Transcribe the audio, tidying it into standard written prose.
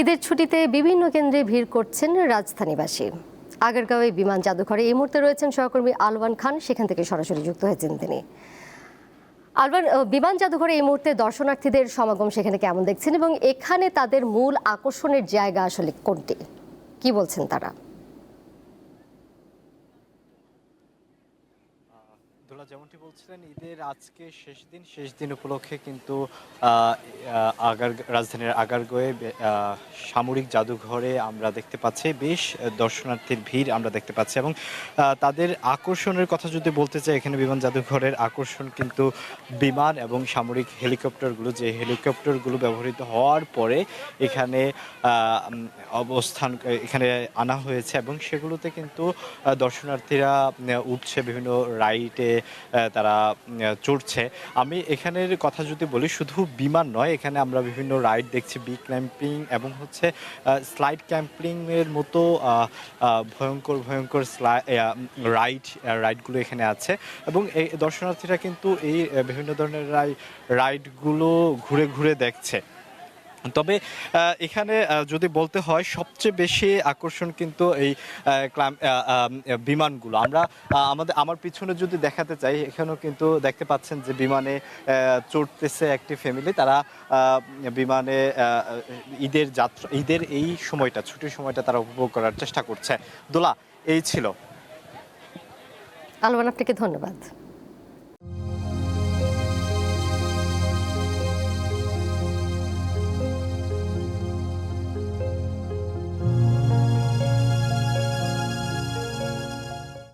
ঈদের ছুটিতে বিভিন্ন কেন্দ্রে ভিড় করছেন রাজধানীবাসী। আগারগাঁওয়ে বিমান জাদুঘরে এই মুহূর্তে রয়েছেন সহকর্মী আলওয়ান খান, সেখান থেকে সরাসরি যুক্ত হয়েছেন তিনি। আলওয়ান, বিমান জাদুঘরে এই মুহূর্তে দর্শনার্থীদের সমাগম সেখানে কেমন দেখছেন এবং এখানে তাদের মূল আকর্ষণের জায়গা আসলে কোনটি, কি বলছেন তারা? যেমনটি বলছিলেন, ঈদের আজকে শেষ দিন উপলক্ষে কিন্তু রাজধানীর আগারগাঁওয়ে সামরিক জাদুঘরে আমরা দেখতে পাচ্ছি বেশ দর্শনার্থীর ভিড় আমরা দেখতে পাচ্ছি। এবং তাদের আকর্ষণের কথা যদি বলতে চাই, এখানে বিমান জাদুঘরের আকর্ষণ কিন্তু বিমান এবং সামরিক হেলিকপ্টারগুলো, যে হেলিকপ্টারগুলো ব্যবহৃত হওয়ার পরে এখানে এখানে আনা হয়েছে এবং সেগুলোতে কিন্তু দর্শনার্থীরা উঠছে, বিভিন্ন রাইডে তারা চড়ছে। আমি এখানের কথা যদি বলি, শুধু বিমান নয়, এখানে আমরা বিভিন্ন রাইড দেখছি, বি ক্যাম্পিং এবং হচ্ছে স্লাইড ক্যাম্পিং এর মতো ভয়ঙ্কর রাইডগুলো এখানে আছে। এবং এই দর্শনার্থীরা কিন্তু এই বিভিন্ন ধরনের রাইডগুলো ঘুরে ঘুরে দেখছে। তবে এখানে যদি বলতে হয়, সবচেয়ে বেশি আকর্ষণ কিন্তু এই বিমানগুলো। আমার পিছনে যদি দেখাতে চাই, এখানেও কিন্তু দেখতে পাচ্ছেন যে বিমানে চড়তেছে একটি ফ্যামিলি। তারা বিমানে ঈদের এই সময়টা, ছুটির সময়টা তারা উপভোগ করার চেষ্টা করছে। দোলা, এই ছিল। আলওয়ান, আপনাকে ধন্যবাদ।